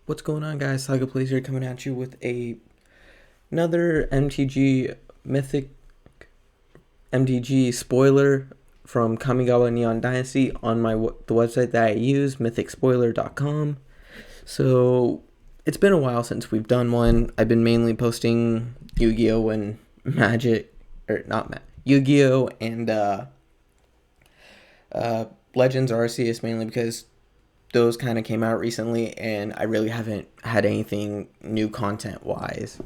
What's going on, guys? Saga Plays here, coming at you with another MTG Mythic MTG spoiler from Kamigawa Neon Dynasty on the website that I use, mythicspoiler.com. So it's been a while since we've done one. I've been mainly posting Yu-Gi-Oh and Magic, or not Magic, Yu-Gi-Oh and Legends Arceus, mainly because those kind of came out recently and I really haven't had anything new content wise.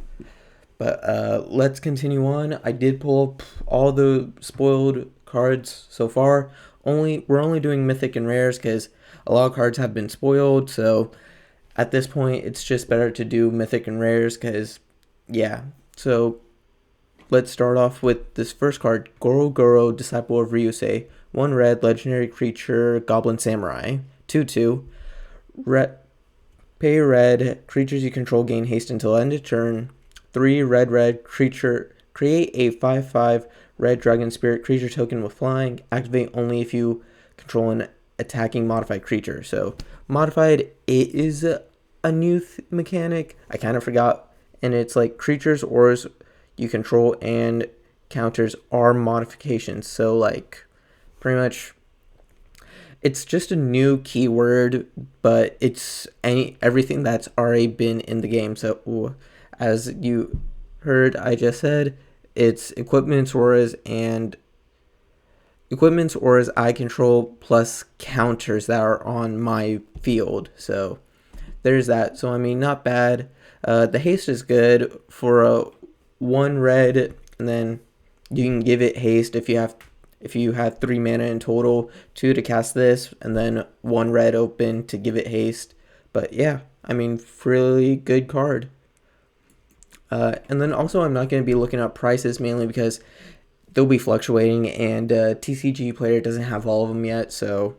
But let's continue on. I did pull up all the spoiled cards so far. We're only doing mythic and rares because a lot of cards have been spoiled. So at this point, it's just better to do mythic and rares because, yeah. So let's start off with this first card, Goro Goro, Disciple of Ryusei. 1 red, legendary creature, Goblin Samurai. 2/2. Pay red, creatures you control gain haste until end of turn. 3 red creature, create a 5/5 red dragon spirit creature token with flying. Activate only if you control an attacking modified creature. So modified, it is a new mechanic. I kind of forgot. And it's like creatures, auras you control, and counters are modifications. So like pretty much it's just a new keyword, but it's everything that's already been in the game. So as you heard, I just said it's equipments, auras I control plus counters that are on my field. So there's that. So I mean, not bad. The haste is good for a 1 red, and then you can give it haste if you have 3 mana in total, 2 to cast this, and then 1 red open to give it haste. But yeah, I mean, really good card. And then also, I'm not going to be looking up prices mainly because they'll be fluctuating, and TCG Player doesn't have all of them yet. So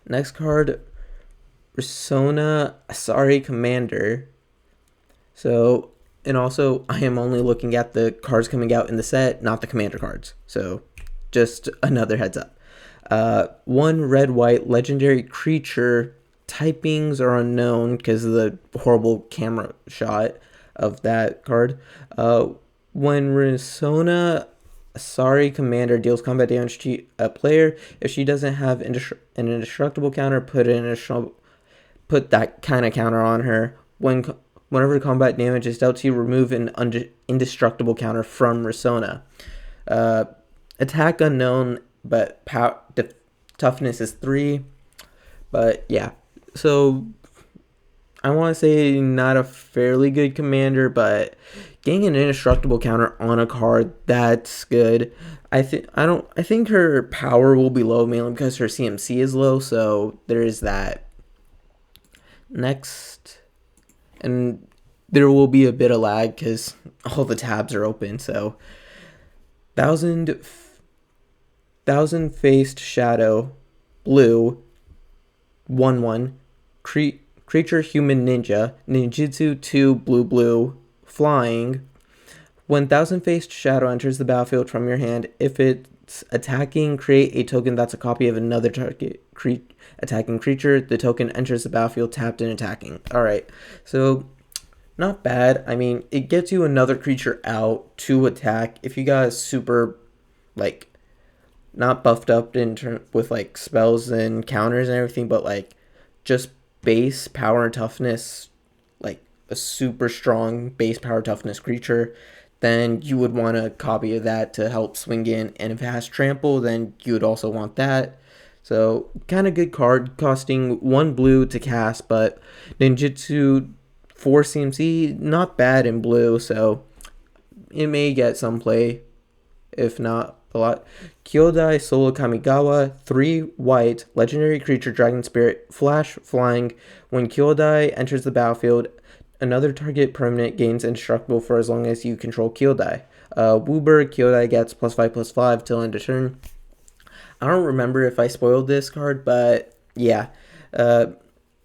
next card, Risona Asari Commander. So, and also, I am only looking at the cards coming out in the set, not the commander cards. So just another heads up. 1 red white legendary creature. Typings are unknown because of the horrible camera shot of that card. When Risona Asari Commander deals combat damage to a player, if she doesn't have an indestructible counter, put that kind of counter on her. Whenever combat damage is dealt to you, remove an indestructible counter from Risona. Attack unknown, but toughness is 3. But yeah, so I want to say not a fairly good commander, but getting an indestructible counter on a card, that's good. I think her power will be low mainly because her CMC is low, so there is that. Next, and there will be a bit of lag because all the tabs are open. So Thousand Faced Shadow, blue, 1/1, creature human ninja, ninjutsu 2 blue, flying. When Thousand Faced Shadow enters the battlefield from your hand, if it's attacking, create a token that's a copy of another target attacking creature. The token enters the battlefield tapped and attacking. Alright, so not bad. I mean, it gets you another creature out to attack. If you got a super, like, not buffed up with like spells and counters and everything, but like just base power and toughness, like a super strong base power toughness creature, then you would want a copy of that to help swing in. And if it has trample, then you would also want that. So kind of good card, costing 1 blue to cast, but ninjutsu 4 CMC, not bad in blue, so it may get some play, if not a lot. Kyodai Solo Kamigawa, 3 white, legendary creature, dragon spirit, flash, flying. When Kyodai enters the battlefield, another target permanent gains indestructible for as long as you control Kyodai. Woober, Kyodai gets +5/+5 till end of turn. I don't remember if I spoiled this card, but yeah.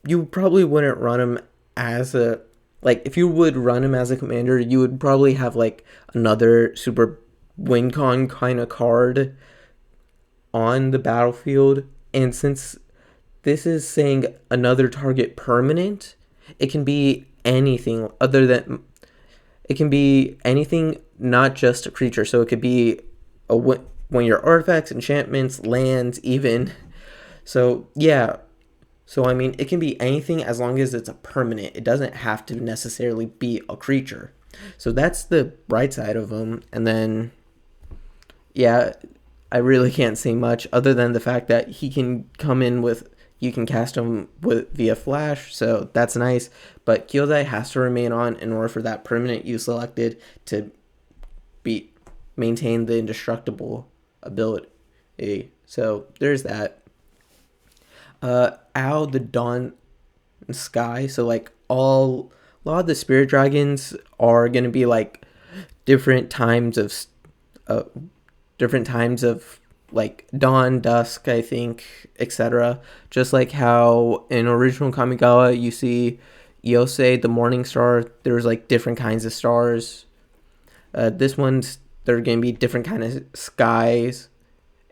You probably wouldn't run him as a... Like, if you would run him as a commander, you would probably have, like, another super WinCon kind of card on the battlefield. And since this is saying another target permanent, it can be anything other than it can be anything, not just a creature. So it could be when your artifacts, enchantments, lands, even. So yeah. So I mean, it can be anything as long as it's a permanent. It doesn't have to necessarily be a creature. So that's the bright side of them. And then, yeah, I really can't say much other than the fact that he can come in with, you can cast him with via flash, so that's nice. But Kyodai has to remain on in order for that permanent you selected to be maintain the indestructible ability. So there's that. Ow the Dawn Sky. So like a lot of the spirit dragons are gonna be like different times of uh, different times of like dawn, dusk, I think, etc. Just like how in original Kamigawa you see Yosei, the morning star, there's like different kinds of stars. This one's there are gonna be different kind of skies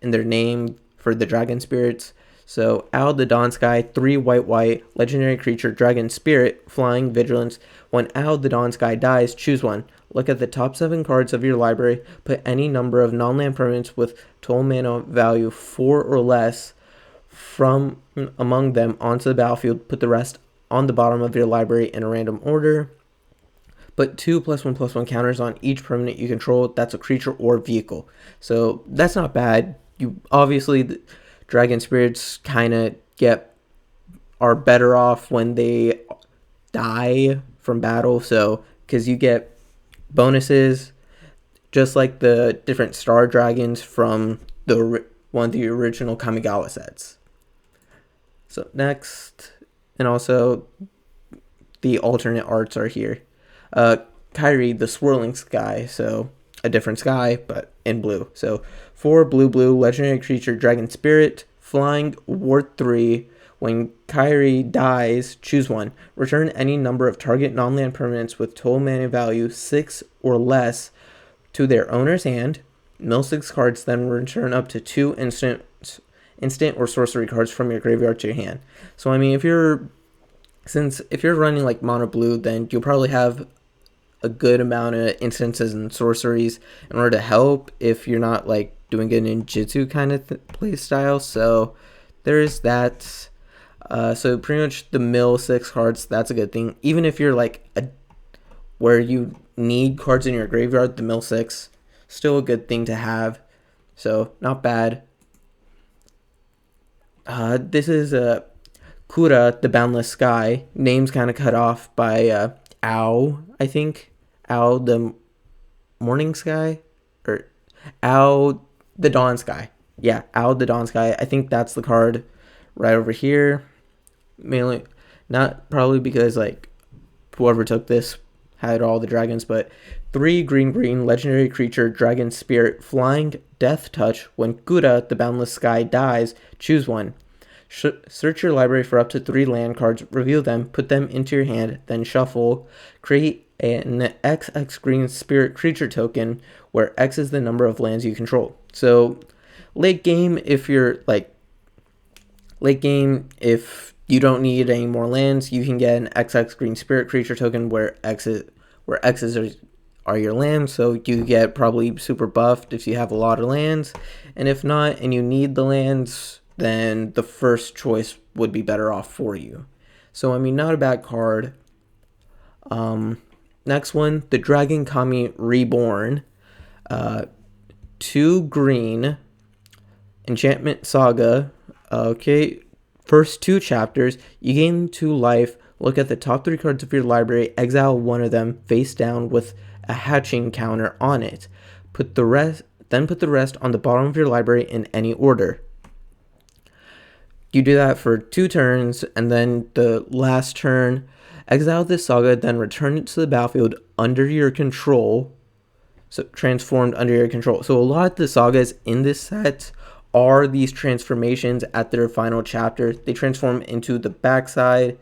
in their name for the dragon spirits. So Owl the Dawn Sky, 3 white, legendary creature, dragon spirit, flying, vigilance. When Owl the Dawn Sky dies, choose one. Look at the top 7 cards of your library, put any number of non-land permanents with total mana value 4 or less from among them onto the battlefield, put the rest on the bottom of your library in a random order. Put 2+1/+1 counters on each permanent you control that's a creature or vehicle. So that's not bad. You obviously, dragon spirits kind of are better off when they die from battle, so because you get bonuses just like the different star dragons from one of the original Kamigawa sets. So next, and also the alternate arts are here. Kyrie the Swirling Sky, so a different sky but in blue. So 4 blue legendary creature, dragon spirit, flying, ward 3. When Kyrie dies, choose one. Return any number of target non-land permanents with total mana value 6 or less to their owner's hand. Mill 6 cards, then return up to 2 instant or sorcery cards from your graveyard to your hand. So I mean, if you're running like mono blue, then you'll probably have a good amount of instances and sorceries in order to help if you're not like doing a ninjutsu kind of play style. So there's that. So pretty much the mill 6 cards, that's a good thing. Even if you're like where you need cards in your graveyard, the mill 6 still a good thing to have. So not bad. This is Kura, the Boundless Sky. Name's kind of cut off by Ow, I think. Ow the Morning Sky? Or Ow the Dawn Sky. Yeah, Ow the Dawn Sky. I think that's the card right over here. Mainly, not probably because like whoever took this had all the dragons, but 3 green legendary creature, dragon spirit, flying, death touch. When Kura, the Boundless Sky, dies, choose one. Search your library for up to 3 land cards, reveal them, put them into your hand, then shuffle. Create an XX green spirit creature token where X is the number of lands you control. So late game, if you don't need any more lands, you can get an XX green spirit creature token where X's are your lands, so you get probably super buffed if you have a lot of lands, and if not and you need the lands, then the first choice would be better off for you. So I mean, not a bad card. Next one, the Dragon Kami Reborn. 2 green enchantment saga. Okay, first 2 chapters, you gain 2 life. Look at the top 3 cards of your library, exile one of them face down with a hatching counter on it. Put the rest on the bottom of your library in any order. You do that for 2 turns, and then the last turn, exile this saga, then return it to the battlefield under your control. So transformed under your control. So a lot of the sagas in this set are these transformations at their final chapter. They transform into the backside,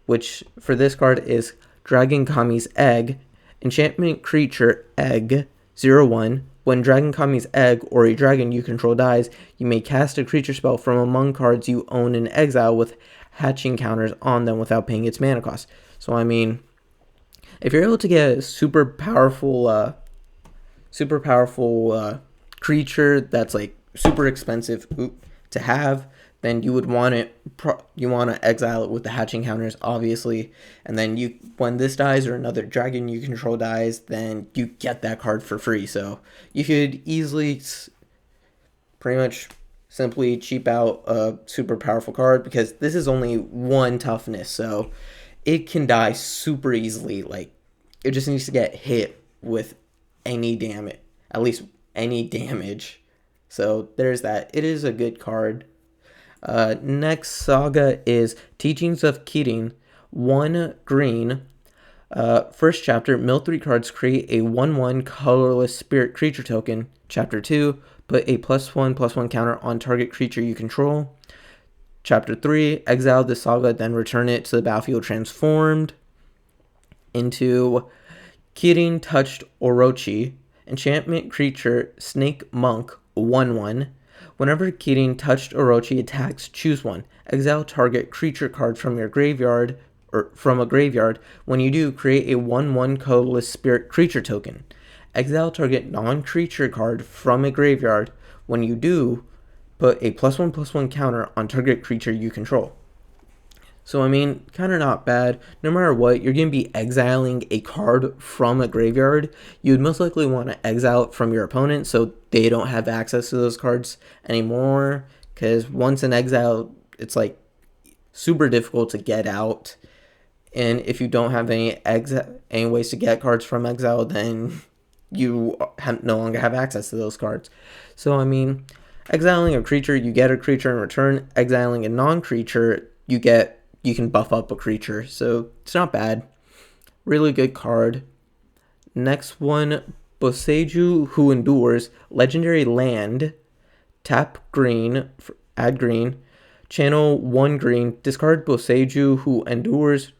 which for this card is Dragon Kami's Egg. Enchantment creature egg 0/1. When Dragon Kami's Egg or a dragon you control dies, you may cast a creature spell from among cards you own in exile with hatching counters on them without paying its mana cost. So I mean, if you're able to get a super powerful creature that's like super expensive to have, then you would want it. You want to exile it with the hatching counters, obviously, and then when this dies or another dragon you control dies, then you get that card for free. So you could easily, pretty much, simply cheap out a super powerful card because this is only 1 toughness, so it can die super easily. Like, it just needs to get hit with any damage, at least any damage. So there's that. It is a good card. Next saga is Teachings of Kirin. 1 green. First chapter, mill 3 cards, create a 1/1 colorless spirit creature token. Chapter 2, put a +1/+1 counter on target creature you control. Chapter 3, exile the saga, then return it to the battlefield transformed into Kirin Touched Orochi. Enchantment creature, Snake Monk, 1/1. Whenever Kirin Touched Orochi attacks, choose 1. Exile target creature card from your graveyard, or from a graveyard. When you do, create a 1/1 colorless spirit creature token. Exile target non-creature card from a graveyard. When you do, put a +1/+1 counter on target creature you control. So I mean, kind of not bad. No matter what, you're going to be exiling a card from a graveyard. You'd most likely want to exile it from your opponent so they don't have access to those cards anymore. Because once in exile, it's like super difficult to get out. And if you don't have any ways to get cards from exile, then you no longer have access to those cards. So I mean, exiling a creature, you get a creature in return. Exiling a non-creature, you can buff up a creature, so it's not bad. Really good card. Next one, Boseiju Who Endures. Legendary land. Tap green, add green. Channel 1 green. Discard Boseiju Who Endures.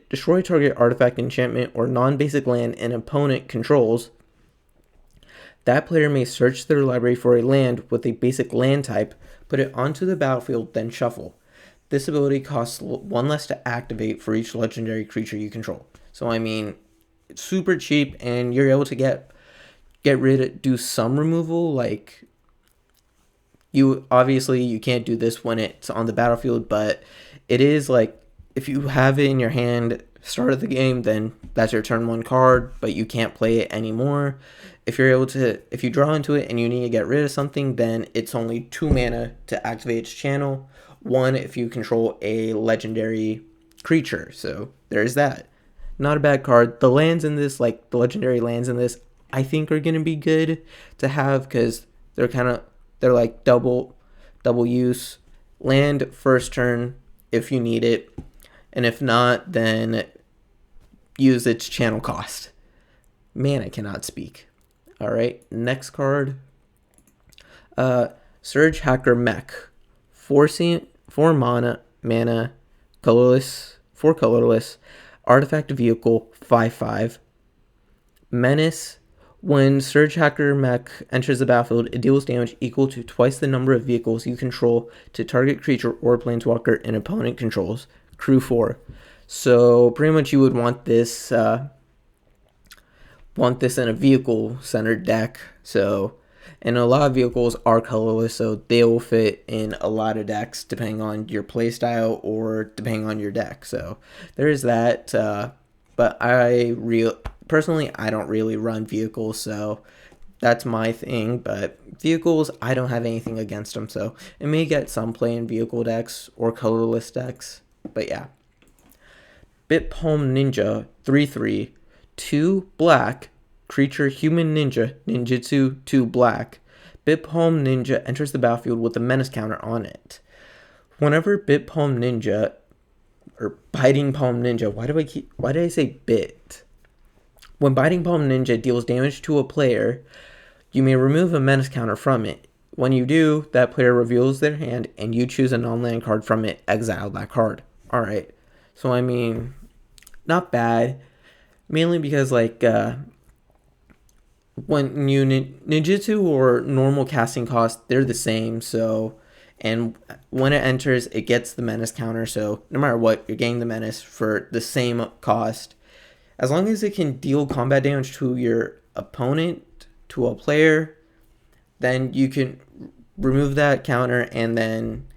Destroy target artifact, enchantment, or non-basic land an opponent controls. That player may search their library for a land with a basic land type, put it onto the battlefield, then shuffle. This ability costs 1 less to activate for each legendary creature you control. So I mean, it's super cheap, and you're able to get rid of, do some removal. Like, you can't do this when it's on the battlefield, but it is like, if you have it in your hand start of the game, then that's your turn 1 card, but you can't play it anymore. If you draw into it and you need to get rid of something, then it's only 2 mana to activate its channel. 1 if you control a legendary creature. So there's that. Not a bad card. The lands in this, like the legendary lands in this, I think are going to be good to have because they're like double use. Land first turn if you need it, and if not, then use its channel cost. Man, I cannot speak. All right, next card. Surge Hacker Mech. 4 mana, colorless, 4 colorless, artifact vehicle, 5/5. Menace. When Surge Hacker Mech enters the battlefield, it deals damage equal to twice the number of vehicles you control to target creature or planeswalker an opponent controls. Crew 4. So pretty much you would want this in a vehicle-centered deck. So, and a lot of vehicles are colorless, so they will fit in a lot of decks depending on your playstyle or depending on your deck. So there is that. But personally, I don't really run vehicles, so that's my thing. But vehicles, I don't have anything against them, so it may get some play in vehicle decks or colorless decks. But yeah. Bitpalm Ninja, 3/3. 2 black. Creature Human Ninja, Ninjutsu, 2 black. Bitpalm Ninja enters the battlefield with a menace counter on it. Whenever Bitpalm Ninja, or Biting Palm Ninja, why did I say bit? When Biting Palm Ninja deals damage to a player, you may remove a menace counter from it. When you do, that player reveals their hand and you choose a non-land card from it, exile that card. Alright, so I mean, not bad. Mainly because like, when you ninjutsu or normal casting cost, they're the same, so and when it enters, it gets the menace counter. So no matter what, you're getting the menace for the same cost. As long as it can deal combat damage to your opponent, to a player, then you can remove that counter and then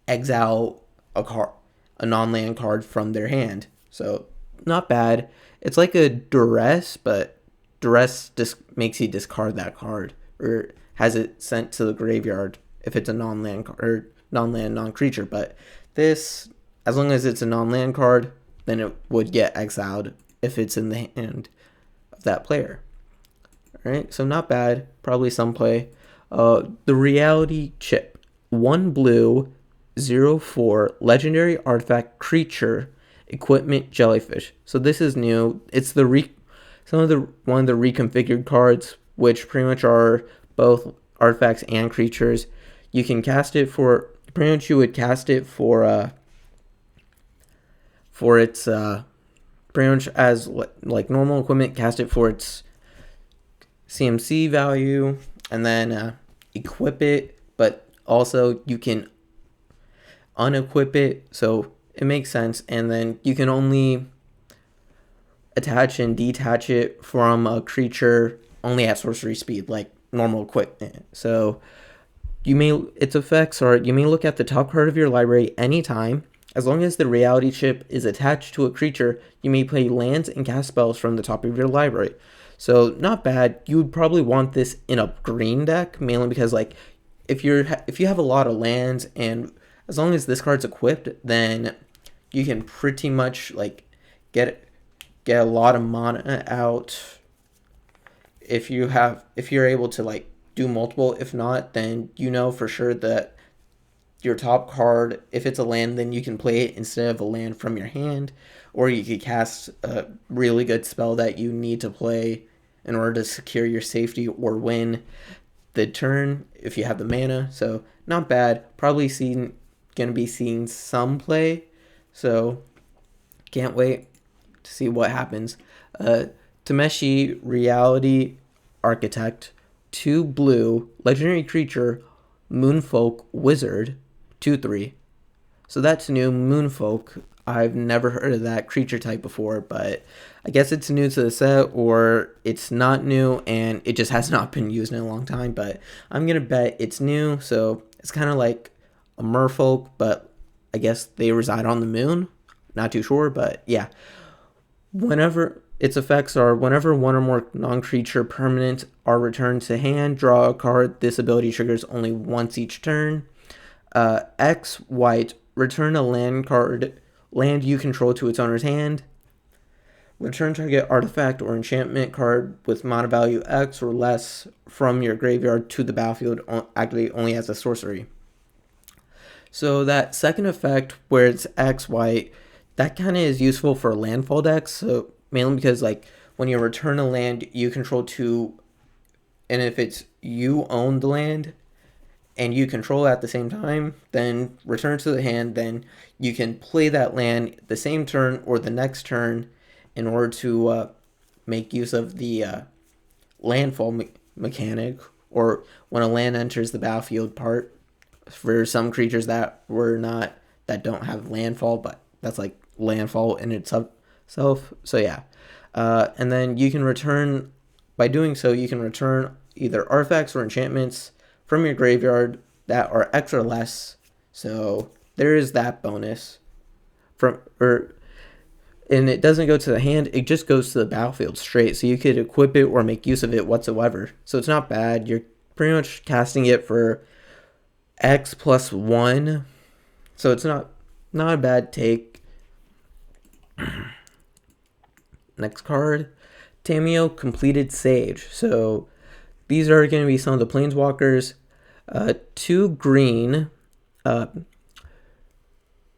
exile a non-land card from their hand. So not bad. It's like a duress, but duress makes you discard that card or has it sent to the graveyard if it's a non-land card or non-land non-creature. But this, as long as it's a non-land card, then it would get exiled if it's in the hand of that player. All right, so not bad. Probably some play. The reality chip. 1 blue, 0/4 legendary artifact creature equipment jellyfish. So this is new. It's the one of the reconfigured cards, which pretty much are both artifacts and creatures. You can cast it for pretty much you would cast it for its pretty much as like normal equipment, cast it for its CMC value, and then equip it, but also you can unequip it, so it makes sense. And then you can only attach and detach it from a creature only at sorcery speed, like normal equipment. So its effects are you may look at the top card of your library anytime. As long as the reality chip is attached to a creature, you may play lands and cast spells from the top of your library. So not bad. You would probably want this in a green deck, mainly because like if you have a lot of lands, and as long as this card's equipped, then you can pretty much like get a lot of mana out. If you're able to like do multiple, if not, then you know for sure that your top card, if it's a land, then you can play it instead of a land from your hand, or you could cast a really good spell that you need to play in order to secure your safety or win the turn if you have the mana. So not bad. Probably gonna be seeing some play. So can't wait to see what happens. Tameshi Reality Architect, 2 blue, legendary creature, Moonfolk Wizard, 2/3. So that's new. Moonfolk. I've never heard of that creature type before, but I guess it's new to the set, or it's not new and it just has not been used in a long time. But I'm gonna bet it's new, so it's kind of like a merfolk, but I guess they reside on the moon. Not too sure, but yeah. Whenever its effects are whenever one or more non-creature permanents are returned to hand, draw a card. This ability triggers only once each turn. X white, return a land you control to its owner's hand. Return target artifact or enchantment card with mana value X or less from your graveyard to the battlefield, activate only as a sorcery. So that second effect where it's X white, that kind of is useful for landfall decks. So mainly because like when you return a land you control to, and if it's you own the land and you control it at the same time, then return to the hand, then you can play that land the same turn or the next turn in order to make use of the landfall mechanic, or when a land enters the battlefield part for some creatures that don't have landfall, but that's like landfall in itself. So yeah, and then you can return, by doing so you can return either artifacts or enchantments from your graveyard that are X or less. So there is that bonus and it doesn't go to the hand, it just goes to the battlefield straight. So you could equip it or make use of it whatsoever. So it's not bad. You're pretty much casting it for X plus 1. So it's not a bad take. Next card, Tameo Completed Sage. So these are going to be some of the planeswalkers. 2 green,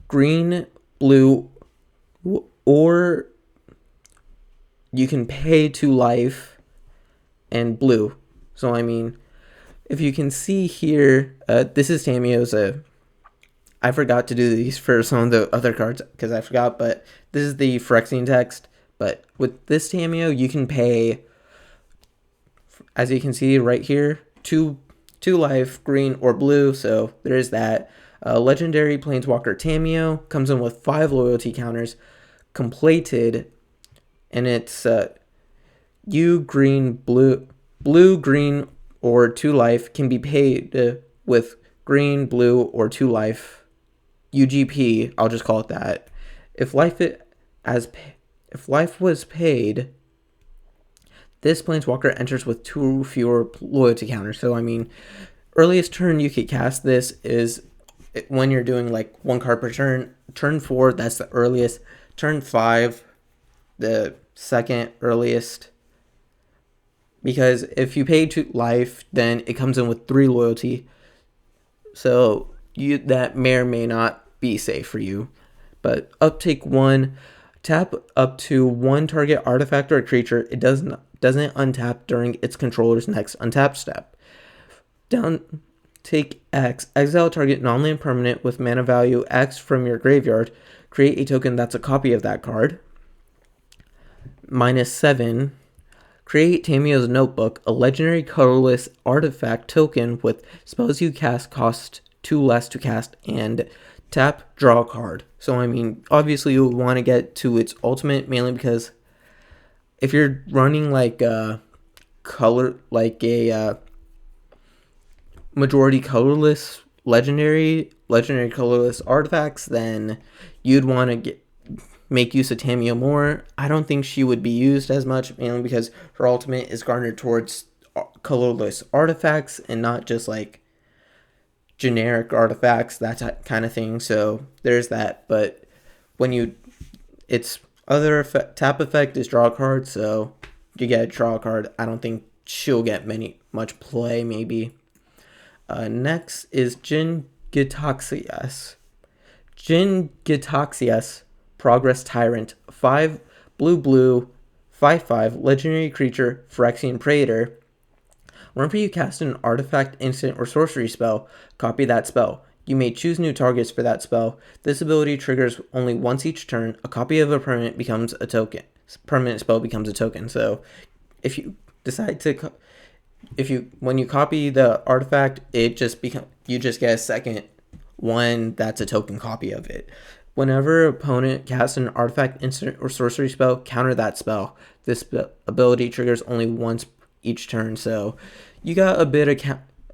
green, blue, or you can pay 2 life and blue. So I mean, if you can see here, this is Tameo's. I forgot to do these for some of the other cards because I forgot, but this is the Phyrexian text. But with this Tameo, you can pay, as you can see right here, 2 2 life, green or blue, so there's that. Legendary Planeswalker Tameo comes in with 5 loyalty counters, completed, and it's you green, blue, green, or 2 life can be paid with green, blue, or 2 life. UGP, I'll just call it that. If life was paid, this Planeswalker enters with 2 fewer loyalty counters. So, I mean, earliest turn you could cast this is when you're doing like 1 card per turn. Turn 4, that's the earliest. Turn 5, the second earliest. Because if you pay 2 life, then it comes in with 3 loyalty. So, that may or may not be safe for you. But uptake 1, tap up to 1 target artifact or creature. It doesn't untap during its controller's next untap step. Down take X, exile target non-land permanent with mana value X from your graveyard. Create a token that's a copy of that card. -7, create Tameo's Notebook, a legendary colorless artifact token with spells you cast cost 2 less to cast, and tap, draw a card. So, I mean, obviously you want to get to its ultimate, mainly because if you're running like a majority colorless legendary colorless artifacts, then you'd want to make use of Tameo more. I don't think she would be used as much, mainly because her ultimate is garnered towards colorless artifacts and not just like generic artifacts, that kind of thing. So there's that. But when its other tap effect is draw a card, so you get a draw card. I don't think she'll get much play, maybe. Next is Jin Gitaxias. Jin Gitaxias, Progress Tyrant, 5 blue, 5/5, legendary creature, Phyrexian Praetor. Whenever you cast an artifact, instant, or sorcery spell, copy that spell. You may choose new targets for that spell. This ability triggers only once each turn. A copy of a permanent becomes a token. Permanent spell becomes a token. So, if you decide to, when you copy the artifact, you just get a second one that's a token copy of it. Whenever opponent casts an artifact, instant, or sorcery spell, counter that spell. This ability triggers only once each turn, so you got a bit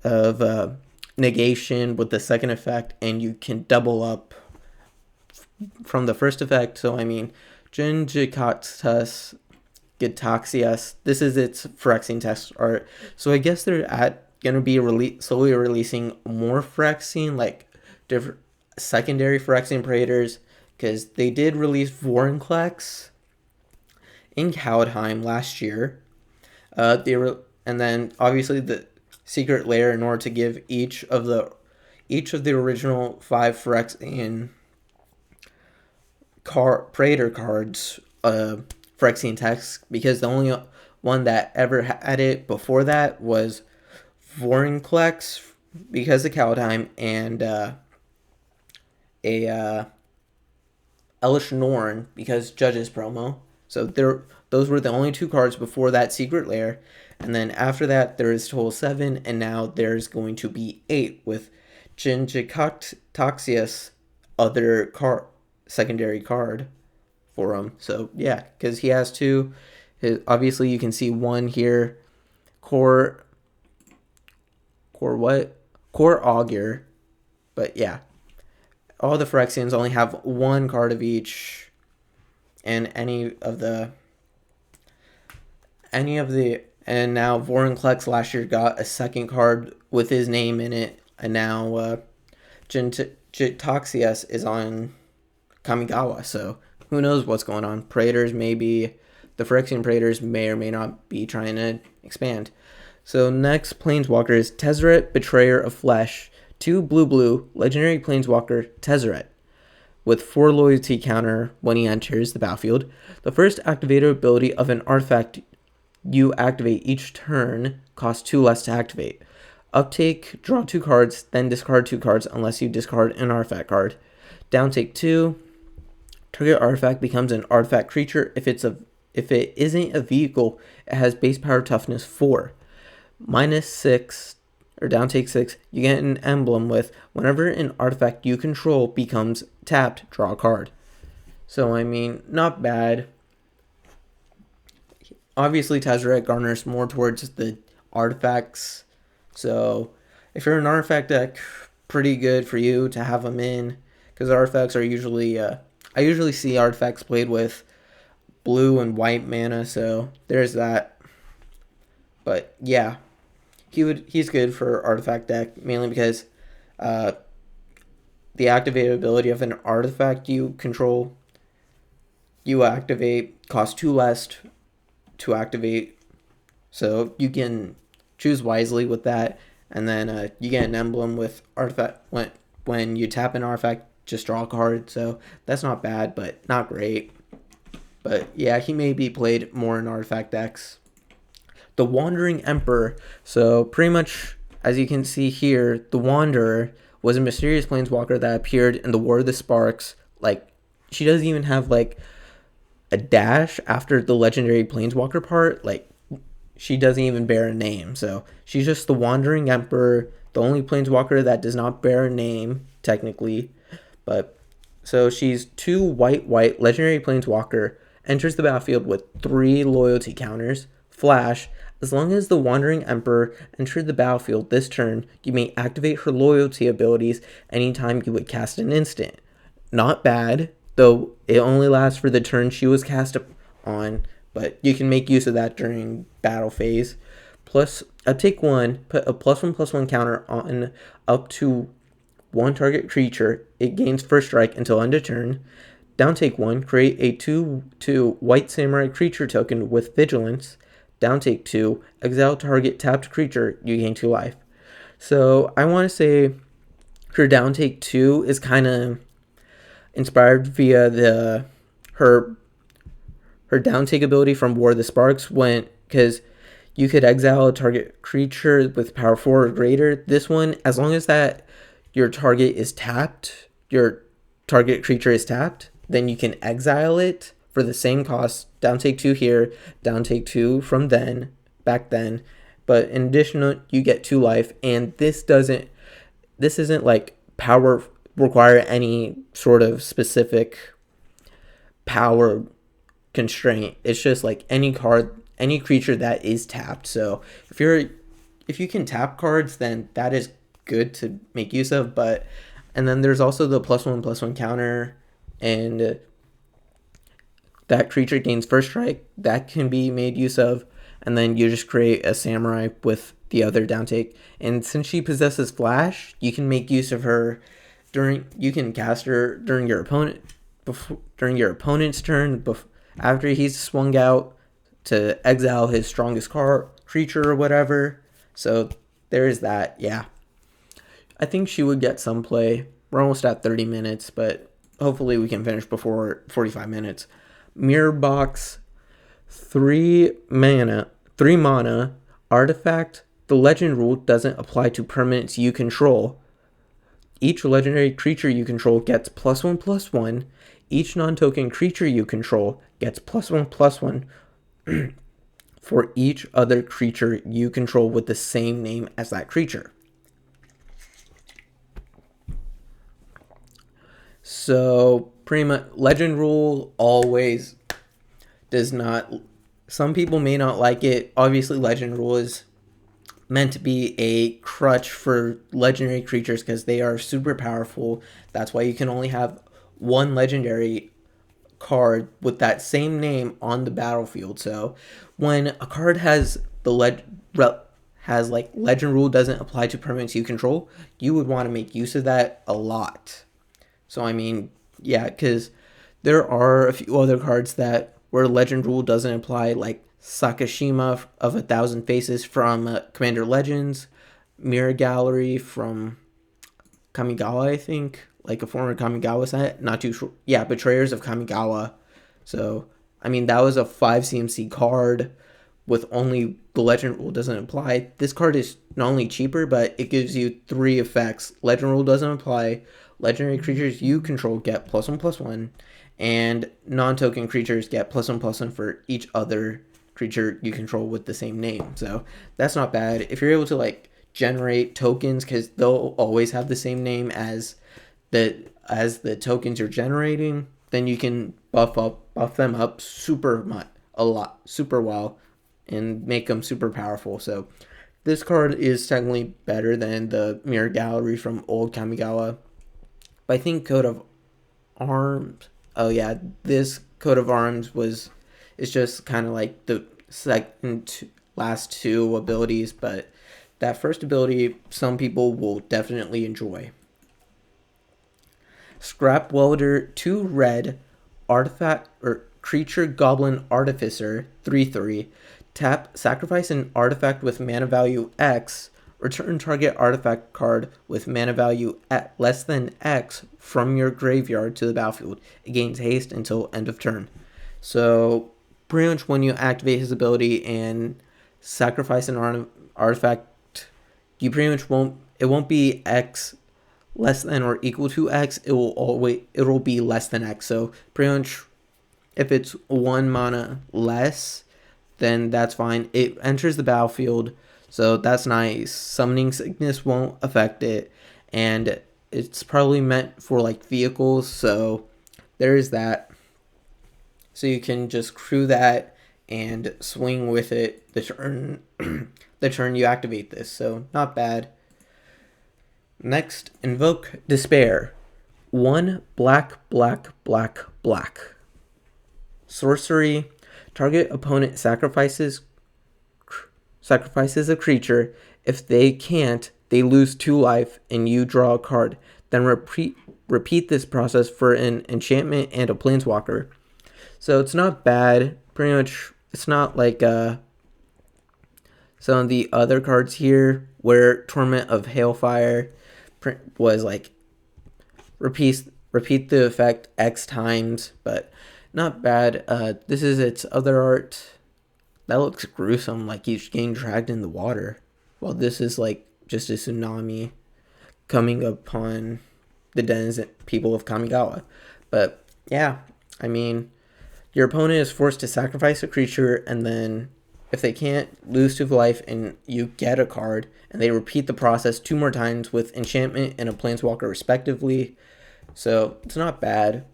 of negation with the second effect, and you can double up from the first effect. So, I mean, Jin Gitaxias, this is its Phyrexian text art. So I guess they're gonna be slowly releasing more Phyrexian, like different secondary Phyrexian Praetors, because they did release Vorinclex in Kaldheim last year. And then obviously the Secret Lair, in order to give each of the original 5 Phyrexian Praetor cards Phyrexian text, because the only one that ever had it before that was Vorinclex because of Kaldheim, and Elish Norn because Judge's promo. So those were the only 2 cards before that Secret Lair. And then after that, there is total 7, and now there's going to be 8 with Jin Gitaxias, other secondary card for him. So yeah, because he has 2. Obviously, you can see 1 here, Core Augur. But yeah, all the Phyrexians only have 1 card of each, and and now Vorinclex last year got a second card with his name in it, and now Gitaxias is on Kamigawa, so who knows what's going on. The Phyrexian Praetors may or may not be trying to expand. So next Planeswalker is Tezzeret, Betrayer of Flesh, 2 blue, legendary Planeswalker Tezzeret, with 4 loyalty counter when he enters the battlefield. The first activated ability of an artifact you activate each turn costs 2 less to activate. Uptake, draw 2 cards, then discard 2 cards unless you discard an artifact card. Downtake 2, target artifact becomes an artifact creature. If it isn't a vehicle, it has base power toughness 4. -6, or down take 6, you get an emblem with whenever an artifact you control becomes tapped, draw a card. So, I mean, not bad. Obviously, Tezzeret garners more towards the artifacts. So, if you're an artifact deck, pretty good for you to have them in. Because artifacts are usually, I usually see artifacts played with blue and white mana, so there's that. But yeah, he's good for artifact deck, mainly because the activated ability of an artifact you control, you activate, costs 2 less to activate, so you can choose wisely with that. And then you get an emblem with artifact when you tap an artifact, just draw a card. So that's not bad, but not great. But yeah, he may be played more in artifact decks. The Wandering Emperor. So pretty much, as you can see here, the Wanderer was a mysterious planeswalker that appeared in the War of the Sparks. Like, she doesn't even have like a dash after the legendary planeswalker part. Like, she doesn't even bear a name. So she's just the Wandering Emperor, the only planeswalker that does not bear a name, technically. But so she's 2 white legendary planeswalker, enters the battlefield with 3 loyalty counters. Flash, as long as the Wandering Emperor entered the battlefield this turn, you may activate her loyalty abilities anytime you would cast an instant. Not bad, though it only lasts for the turn she was cast on, but you can make use of that during battle phase. Plus, uptake 1, put a +1/+1 counter on up to 1 target creature. It gains first strike until end of turn. Downtake 1, create a 2/2 white samurai creature token with vigilance. Downtake 2, exile target tapped creature, you gain 2 life. So I want to say her downtake 2 is kind of inspired via her downtake ability from War of the Sparks, because you could exile a target creature with power 4 or greater. This one, as long as that your target is tapped, your target creature is tapped, then you can exile it for the same cost. Downtake 2 here, downtake 2 from back then. But in addition, you get 2 life, and this isn't like power require any sort of specific power constraint. It's just like any creature that is tapped. So if you can tap cards, then that is good to make use of. And then there's also the +1/+1 counter, and that creature gains first strike. That can be made use of, and then you just create a samurai with the other downtake. And since she possesses flash, you can make use of her you can cast her during your opponent's turn, after he's swung out to exile his strongest creature or whatever. So there's that. Yeah, I think she would get some play. We're almost at 30 minutes, but hopefully we can finish before 45 minutes. Mirror Box, 3 mana, artifact. The legend rule doesn't apply to permanents you control. Each legendary creature you control gets +1/+1. Each non-token creature you control gets +1/+1 for each other creature you control with the same name as that creature. So pretty much legend rule always does not, some people may not like it. Obviously legend rule is meant to be a crutch for legendary creatures because they are super powerful. That's why you can only have 1 legendary card with that same name on the battlefield. So when a card has legend rule doesn't apply to permanents you control, you would want to make use of that a lot. So I mean, yeah, because there are a few other cards where legend rule doesn't apply, like Sakashima of 1,000 Faces from Commander Legends, Mirror Gallery from Kamigawa, I think, like a former Kamigawa set, not too sure. Yeah, Betrayers of Kamigawa. So, I mean, that was a 5 CMC card with only the legend rule doesn't apply. This card is not only cheaper, but it gives you 3 effects. Legend rule doesn't apply. Legendary creatures you control get +1/+1, and non-token creatures get +1/+1 for each other creature you control with the same name. So that's not bad. If you're able to like generate tokens, because they'll always have the same name as the tokens you're generating, then you can buff them up super well and make them super powerful. So this card is technically better than the Mirror Gallery from old Kamigawa. But I think Coat of Arms. Oh yeah, this Coat of Arms is just kind of like the last two abilities, but that first ability some people will definitely enjoy. Scrap Welder, 2 red, artifact or creature goblin artificer, 3/3. Tap, sacrifice an artifact with mana value X. Return target artifact card with mana value less than X from your graveyard to the battlefield. It gains haste until end of turn. So pretty much when you activate his ability and sacrifice an artifact, you pretty much won't be X less than or equal to X. It'll be less than X. So pretty much if it's 1 mana less, then that's fine. It enters the battlefield, so that's nice. Summoning Sickness won't affect it, and it's probably meant for like vehicles, so there's that. So you can just crew that and swing with it the turn the turn you activate this. So not bad. Next, Invoke Despair. 1 black. Sorcery. Target opponent sacrifices a creature. If they can't, they lose 2 life and you draw a card. Then repeat this process for an enchantment and a planeswalker. So it's not bad. Pretty much, it's not like some of the other cards here where Torment of Hailfire was like repeat the effect X times, but not bad. This is its other art. That looks gruesome, like he's getting dragged in the water. While this is like just a tsunami coming upon the denizen people of Kamigawa. But yeah, I mean, your opponent is forced to sacrifice a creature, and then if they can't, lose 2 life, and you get a card, and they repeat the process 2 more times with enchantment and a planeswalker respectively. So it's not bad,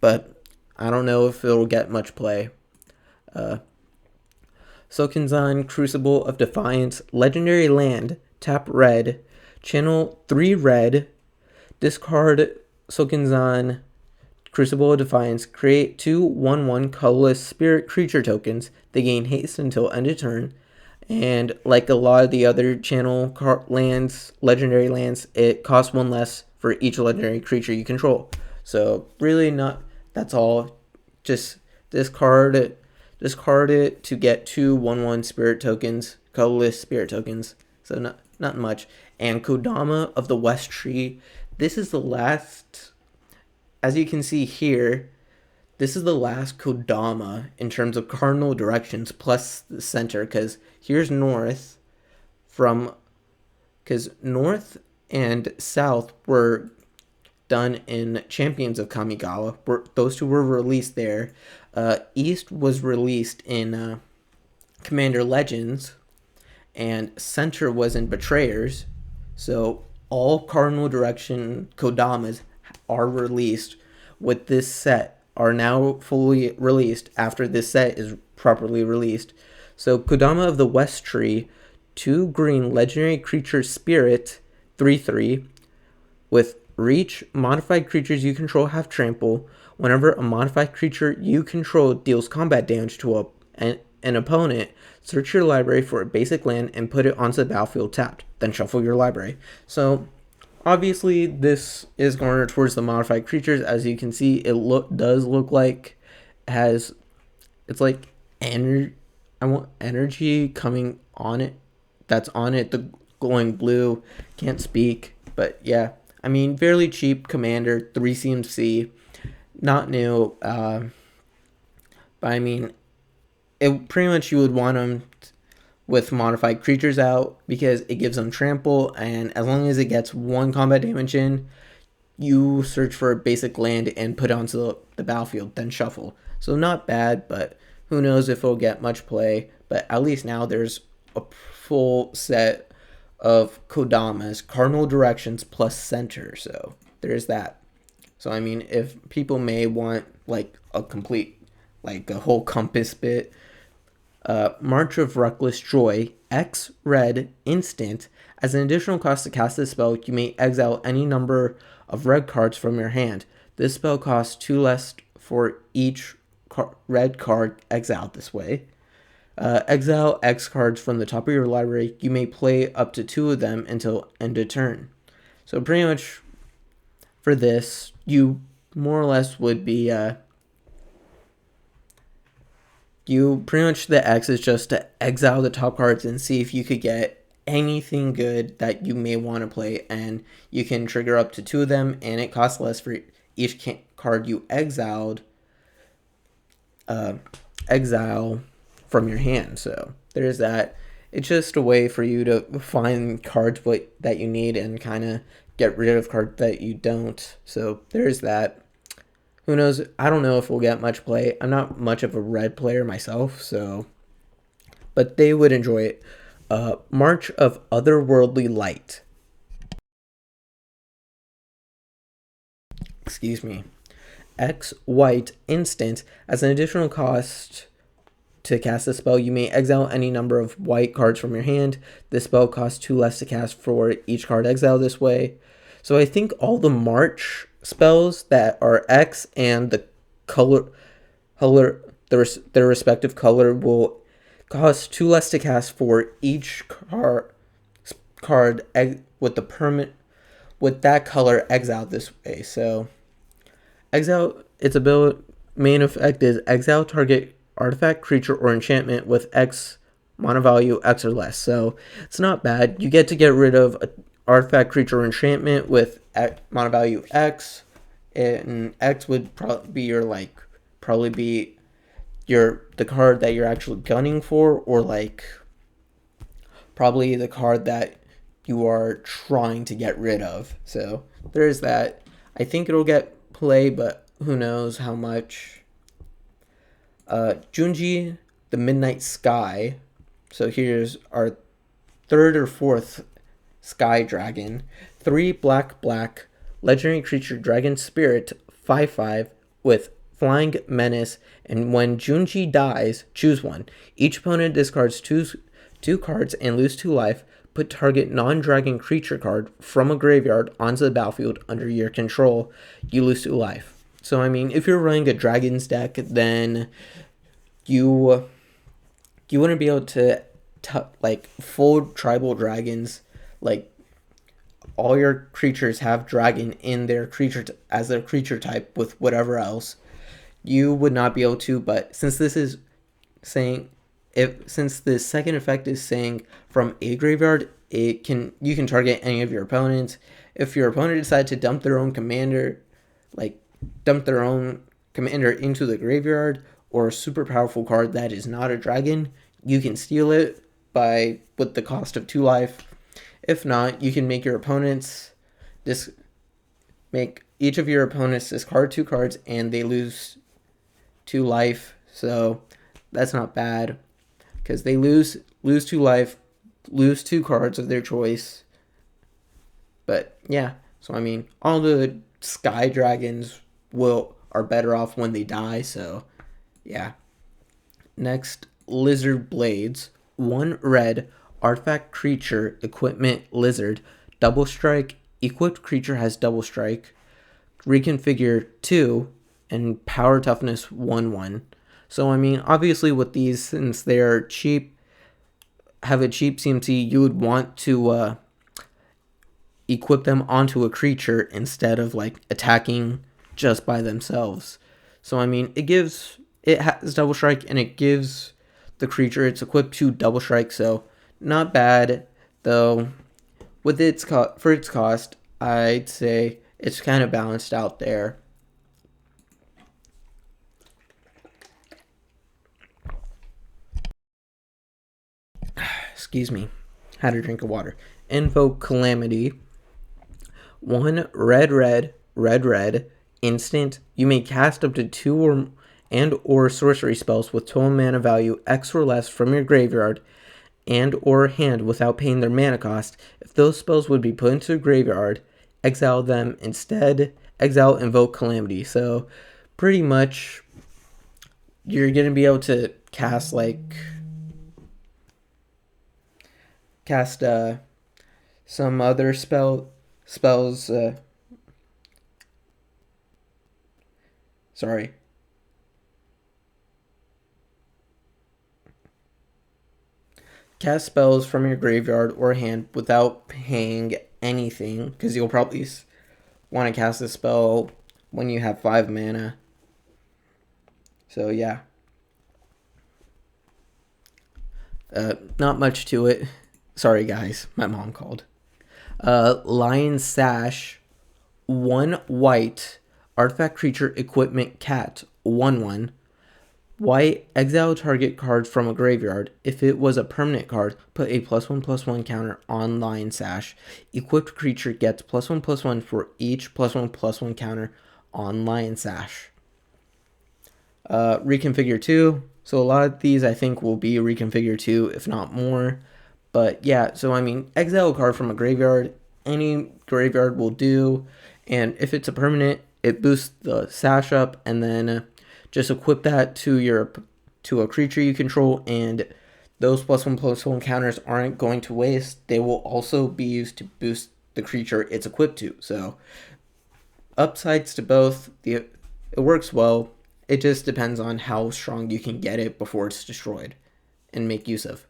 but I don't know if it'll get much play. Sokinzan, Crucible of Defiance, legendary land, tap red, channel 3 red, discard Sokinzan, Crucible of Defiance, create 2 1/1 colorless spirit creature tokens. They gain haste until end of turn. And like a lot of the other channel lands, legendary lands, it costs 1 less for each legendary creature you control. So really not, that's all. Just discard it to get 2 1/1 spirit tokens, colorless spirit tokens. So not much. And Kodama of the West Tree. This is the last, as you can see here, this is the last Kodama in terms of cardinal directions plus the center, because here's north because north and south were done in Champions of Kamigawa. Those 2 were released there. East was released in Commander Legends, and center was in Betrayers. So all cardinal direction Kodamas are released with this set, are now fully released after this set is properly released. So Kodama of the West Tree, 2 green legendary creature spirit, 3/3, with reach. Modified creatures you control have trample. Whenever a modified creature you control deals combat damage to an opponent, search your library for a basic land and put it onto the battlefield tapped. Then shuffle your library. So obviously this is garnered towards the modified creatures. As you can see, it does look like it's like energy coming on it. That's on it. The glowing blue. Can't speak, but yeah. I mean, fairly cheap commander, 3 CMC, not new. But I mean, it pretty much you would want them with modified creatures out because it gives them trample, and as long as it gets 1 combat damage in, you search for a basic land and put it onto the battlefield, then shuffle. So not bad, but who knows if it'll get much play. But at least now there's a full set of Kodama's cardinal directions plus center. So there's that. So I mean, if people may want like a complete, like a whole compass bit, March of Reckless Joy, X red instant. As an additional cost to cast this spell, you may exile any number of red cards from your hand. This spell costs 2 less for each red card exiled this way. Exile X cards from the top of your library. You may play up to 2 of them until end of turn. So pretty much for this, you more or less would be you pretty much the X is just to exile the top cards and see if you could get anything good that you may want to play, and you can trigger up to 2 of them, and it costs less for each card you exiled. Exile from your hand. So there's that. It's just a way for you to find cards that you need and kind of get rid of cards that you don't. So there's that. Who knows? I don't know if we'll get much play. I'm not much of a red player myself, so but they would enjoy it. March of Otherworldly Light. Excuse me. X white instant. As an additional cost to cast the spell, you may exile any number of white cards from your hand. This spell costs 2 less to cast for each card exiled this way. So I think all the March spells that are X and the their respective color will cost 2 less to cast for each card with the permanent with that color exiled this way. So exile, its main effect is exile target artifact, creature, or enchantment with X mana value X or less. So it's not bad. You get to get rid of an artifact, creature, or enchantment with mana value X, and X would probably be the card that you're actually gunning for, or like probably the card that you are trying to get rid of. So there's that. I think it'll get play, but who knows how much. Junji, the Midnight Sky. So here's our 3rd or 4th Sky Dragon. 3 black, legendary creature, Dragon Spirit, 5/5 with Flying Menace, and when Junji dies, choose one. Each opponent discards two cards and lose 2 life. Put target non-dragon creature card from a graveyard onto the battlefield under your control. You lose 2 life. So, I mean, if you're running a Dragons deck, then you wouldn't be able to, like, full tribal dragons. Like, all your creatures have dragon in their creature as their creature type with whatever else. You would not be able to, but since this is saying, since the second effect is saying from a graveyard, you can target any of your opponents. If your opponent decides to dump their own commander into the graveyard, or a super powerful card that is not a dragon, you can steal it with the cost of 2 life. If not, you can make each of your opponents discard 2 cards and they lose 2 life. So that's not bad, because they lose 2 life, lose 2 cards of their choice. But yeah, so I mean, all the Sky Dragons are better off when they die. So yeah. Next, Lizard Blades. 1 red artifact creature equipment lizard, double strike. Equipped creature has double strike. Reconfigure 2 and power toughness 1/1. So I mean, obviously with these, since they're cheap, have a cheap CMC, you would want to equip them onto a creature instead of like attacking just by themselves. So I mean, it has double strike, and it gives the creature it's equipped to double strike. So not bad, though. With for its cost, I'd say it's kind of balanced out there. Excuse me, had a drink of water. Invoke Calamity. 1 red instant. You may cast up to 2 or sorcery spells with total mana value X or less from your graveyard and or hand without paying their mana cost. If those spells would be put into the graveyard, exile them instead. Exile Invoke Calamity. So pretty much you're going to be able to cast some other spells. Sorry. Cast spells from your graveyard or hand without paying anything, because you'll probably want to cast a spell when you have 5 mana. So yeah. Not much to it. Sorry guys, my mom called. Lion Sash, 1 white, artifact creature equipment cat, 1/1. White, exile target card from a graveyard. If it was a permanent card, put a +1/+1 counter on Lion Sash. Equipped creature gets +1/+1 for each +1/+1 counter on Lion Sash. Reconfigure 2. So a lot of these I think will be reconfigure 2, if not more. But yeah, so I mean, exile a card from a graveyard. Any graveyard will do. And if it's a permanent, it boosts the Sash up, and then just equip that to a creature you control, and those +1/+1 counters aren't going to waste. They will also be used to boost the creature it's equipped to. So upsides to both. It works well. It just depends on how strong you can get it before it's destroyed and make use of.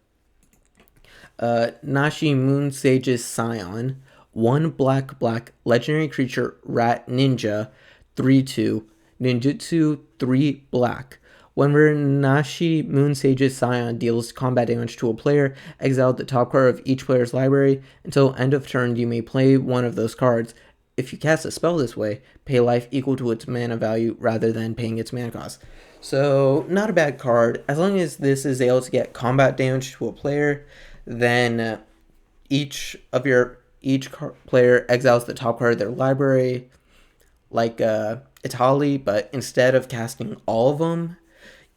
Nashi Moon Sage's Scion, 1 black legendary creature rat ninja, 3/2 ninjutsu, 3 black. Whenever Nashi Moon Sage's Scion deals combat damage to a player, exile the top card of each player's library. Until end of turn, you may play one of those cards. If you cast a spell this way, pay life equal to its mana value rather than paying its mana cost. So, not a bad card. As long as this is able to get combat damage to a player, then each player exiles the top card of their library, like Itali, but instead of casting all of them,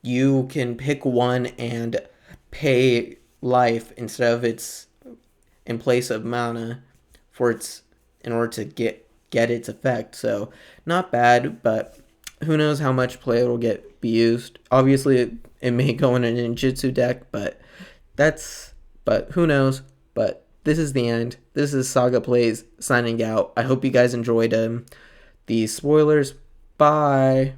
you can pick one and pay life instead of its in place of mana for its in order to get its effect. So not bad, but who knows how much play it'll be used. Obviously it may go in a ninjutsu deck, but who knows. But this is the end. This is Saga Plays signing out. I hope you guys enjoyed these spoilers. Bye.